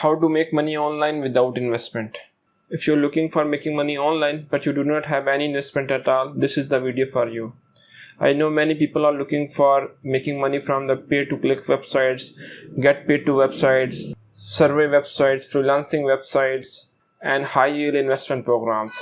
How to make money online without investment. If you're looking for making money online but you do not have any investment at all, this is the video for you. I know many people are looking for making money from the pay-to-click websites, get paid to websites, survey websites, freelancing websites, and high-yield investment programs.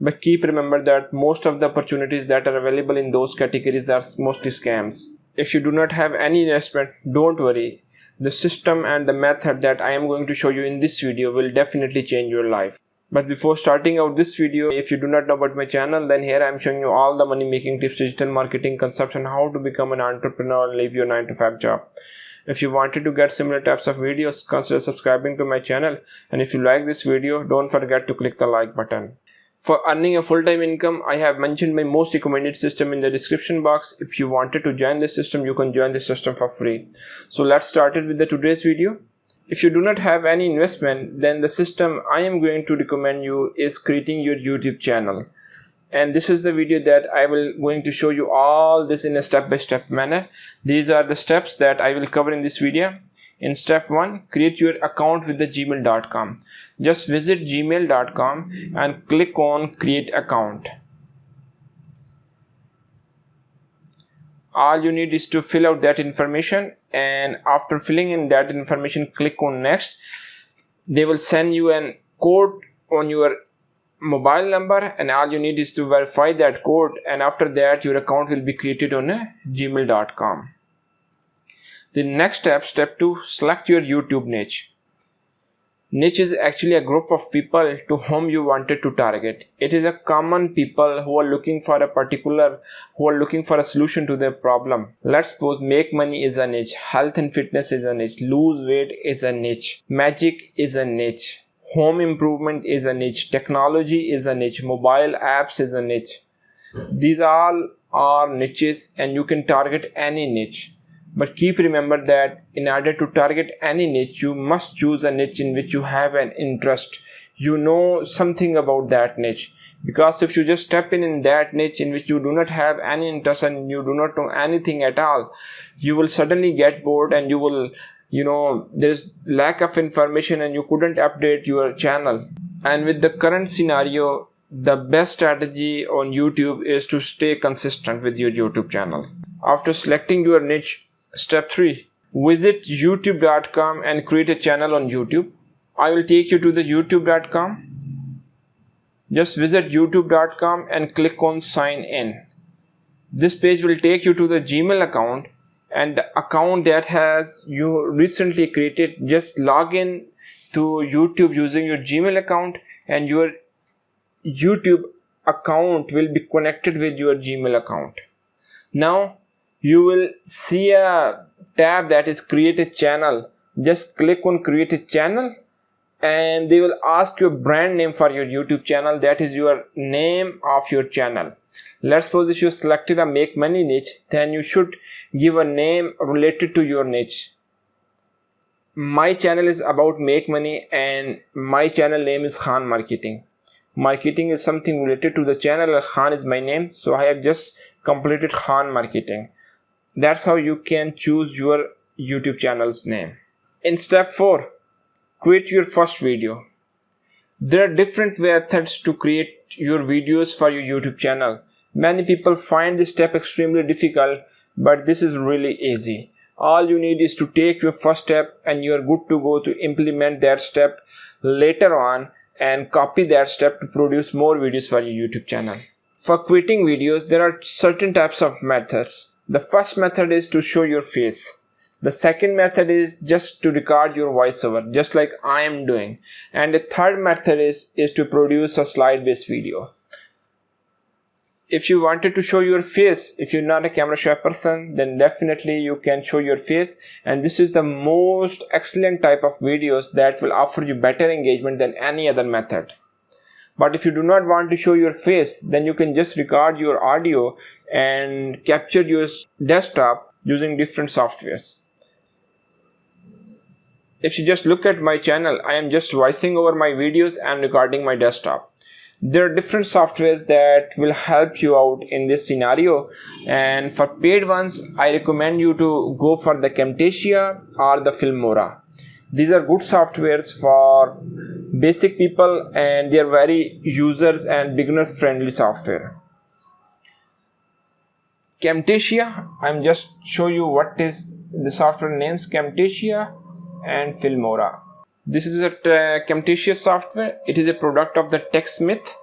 But keep remember that most of the opportunities that are available in those categories are mostly scams. If you do not have any investment, don't worry. The system and the method that I am going to show you in this video will definitely change your life. But before starting out this video, if you do not know about my channel, then here I am showing you all the money making tips, digital marketing concepts, and how to become an entrepreneur and leave your 9-to-5 job. If you wanted to get similar types of videos, consider subscribing to my channel, and if you like this video, don't forget to click the like button. For earning a full-time income, I have mentioned my most recommended system in the description box. If you wanted to join this system, you can join this system for free. So let's start it with today's video. If you do not have any investment, then the system I am going to recommend you is creating your YouTube channel. And this is the video that I will going to show you all this in a step-by-step manner. These are the steps that I will cover in this video. In step 1, create your account with the gmail.com. Just visit gmail.com and click on create account. All you need is to fill out that information, and after filling in that information, click on next. They will send you a code on your mobile number, and all you need is to verify that code, and after that your account will be created on gmail.com. The next step, step 2, select your YouTube niche. Niche is actually a group of people to whom you wanted to target. It is a common people who are looking for a solution to their problem. Let's suppose make money is a niche, health and fitness is a niche, lose weight is a niche, magic is a niche, home improvement is a niche, technology is a niche, mobile apps is a niche. These all are niches, and you can target any niche. But keep remember that in order to target any niche, you must choose a niche in which you have an interest. You know something about that niche. Because if you just step in that niche in which you do not have any interest and you do not know anything at all, you will suddenly get bored, and you will, there's lack of information and you couldn't update your channel. And with the current scenario, the best strategy on YouTube is to stay consistent with your YouTube channel. After selecting your niche, step 3, visit youtube.com and create a channel on YouTube. I will take you to the youtube.com. Just visit youtube.com and click on sign in. This page will take you to the Gmail account, and the account that has you recently created. Just log in to YouTube using your Gmail account, and your YouTube account will be connected with your Gmail account. Now you will see a tab that is create a channel. Just click on create a channel, and they will ask your brand name for your YouTube channel. That is your name of your channel. Let's suppose if you selected a make money niche, then you should give a name related to your niche. My channel is about make money, and my channel name is Khan Marketing. Marketing is something related to the channel, and Khan is my name, so I have just completed Khan Marketing. That's how you can choose your YouTube channel's name. In step 4, create your first video. There are different methods to create your videos for your YouTube channel. Many people find this step extremely difficult, but this is really easy. All you need is to take your first step, and you are good to go to implement that step later on and copy that step to produce more videos for your YouTube channel. For creating videos, there are certain types of methods. The first method is to show your face. The second method is just to record your voiceover, just like I am doing. And the third method is to produce a slide-based video. If you wanted to show your face, if you're not a camera shy person, then definitely you can show your face. And this is the most excellent type of videos that will offer you better engagement than any other method. But if you do not want to show your face, then you can just record your audio and capture your desktop using different softwares. If you just look at my channel, I am just voicing over my videos and recording my desktop. There are different softwares that will help you out in this scenario, and for paid ones I recommend you to go for the Camtasia or the Filmora. These are good softwares for basic people, and they are very users and beginners friendly software. Camtasia, I'm just show you what is the software names, Camtasia and Filmora. This is a Camtasia software. It is a product of the TechSmith,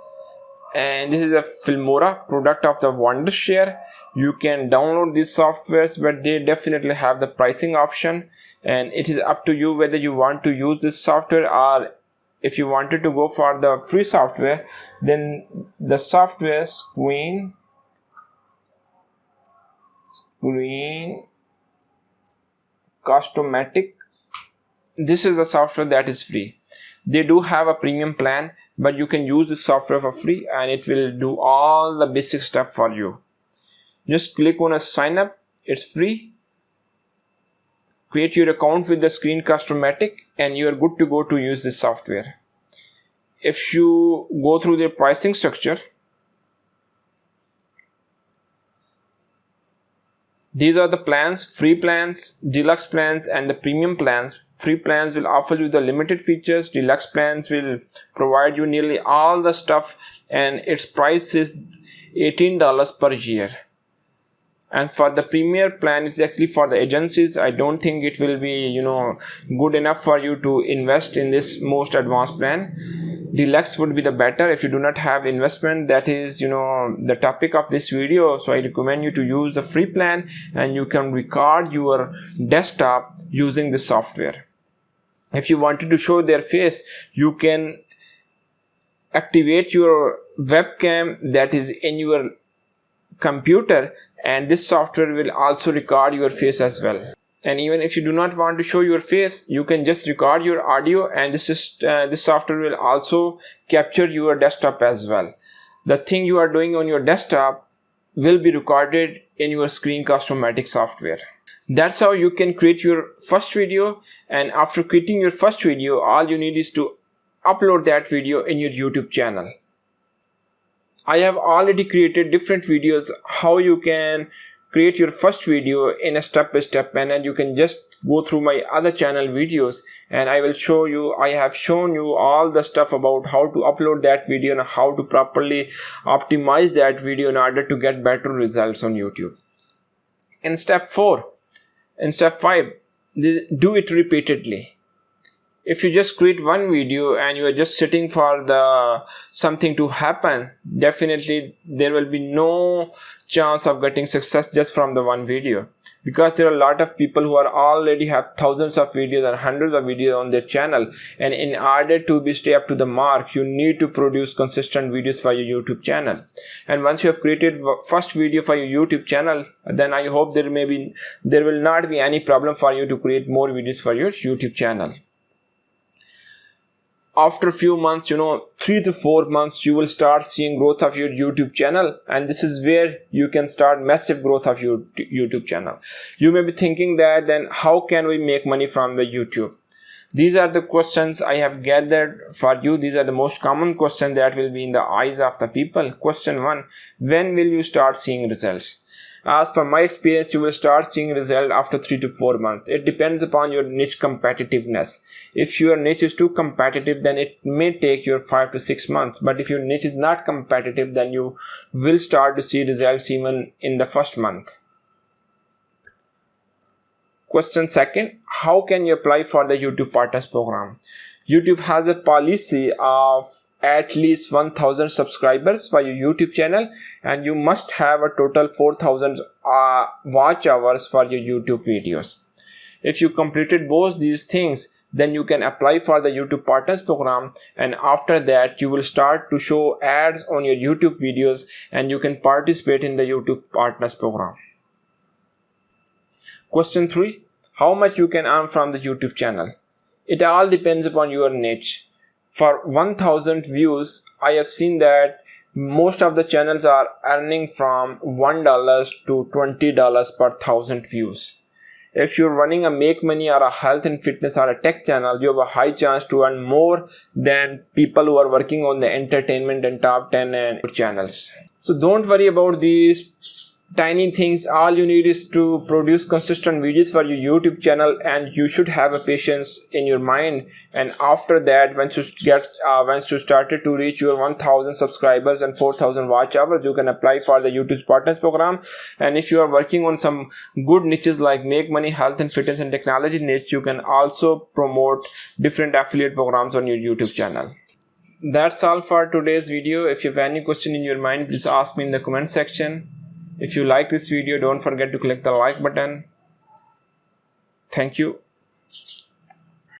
and this is a Filmora product of the Wondershare. You can download these softwares, but they definitely have the pricing option, and it is up to you whether you want to use this software, or if you wanted to go for the free software, then the software Screen Customatic. This is the software that is free. They do have a premium plan, but you can use the software for free and it will do all the basic stuff for you. Just click on a sign up. It's free. Create your account with the Screen Customatic and you are good to go to use this software. If you go through their pricing structure, these are the plans: free plans, deluxe plans, and the premium plans. Free plans will offer you the limited features. Deluxe plans will provide you nearly all the stuff, and its price is $18 per year. And for the premier plan, is actually for the agencies. I don't think it will be good enough for you to invest in this most advanced plan. Deluxe would be the better if you do not have investment. That is the topic of this video. So I recommend you to use the free plan, and you can record your desktop using this software. If you wanted to show their face, you can activate your webcam that is in your computer, and this software will also record your face as well. And even if you do not want to show your face, you can just record your audio, and this software will also capture your desktop as well. The thing you are doing on your desktop will be recorded in your Screen Customatic software. That's how you can create your first video, and after creating your first video, all you need is to upload that video in your YouTube channel. I have already created different videos how you can create your first video in a step-by-step manner. You can just go through my other channel videos and I will show you. I have shown you all the stuff about how to upload that video and how to properly optimize that video in order to get better results on YouTube. In step 5, do it repeatedly. If you just create one video and you are just sitting for something to happen, definitely there will be no chance of getting success just from the one video, because there are a lot of people who are already have thousands of videos and hundreds of videos on their channel, and in order to stay up to the mark, you need to produce consistent videos for your YouTube channel. And once you have created first video for your YouTube channel, then I hope there will not be any problem for you to create more videos for your YouTube channel. After a few months, 3 to 4 months, you will start seeing growth of your YouTube channel, and this is where you can start massive growth of your YouTube channel. You may be thinking that then how can we make money from the YouTube? These are the questions I have gathered for you. These are the most common questions that will be in the eyes of the people. Question 1: when will you start seeing results? As per my experience, you will start seeing result after 3 to 4 months. It depends upon your niche competitiveness. If your niche is too competitive, then it may take you 5 to 6 months. But if your niche is not competitive, then you will start to see results even in the first month. Question 2: how can you apply for the YouTube Partners Program? YouTube has a policy of at least 1000 subscribers for your YouTube channel, and you must have a total 4000 watch hours for your YouTube videos. If you completed both these things, then you can apply for the YouTube Partners Program, and after that you will start to show ads on your YouTube videos and you can participate in the YouTube Partners Program. Question 3: how much you can earn from the YouTube channel? It all depends upon your niche. For 1000 views, I have seen that most of the channels are earning from $1 to $20 per 1000 views. If you're running a make money or a health and fitness or a tech channel, you have a high chance to earn more than people who are working on the entertainment and top 10 and channels. So don't worry about these tiny things. All you need is to produce consistent videos for your YouTube channel, and you should have a patience in your mind. And after that, once you started to reach your 1000 subscribers and 4000 watch hours, you can apply for the YouTube Partners program. And if you are working on some good niches like make money, health and fitness and technology niche, you can also promote different affiliate programs on your YouTube channel. That's all for today's video. If you have any question in your mind, please ask me in the comment section. If you like this video, don't forget to click the like button. Thank you.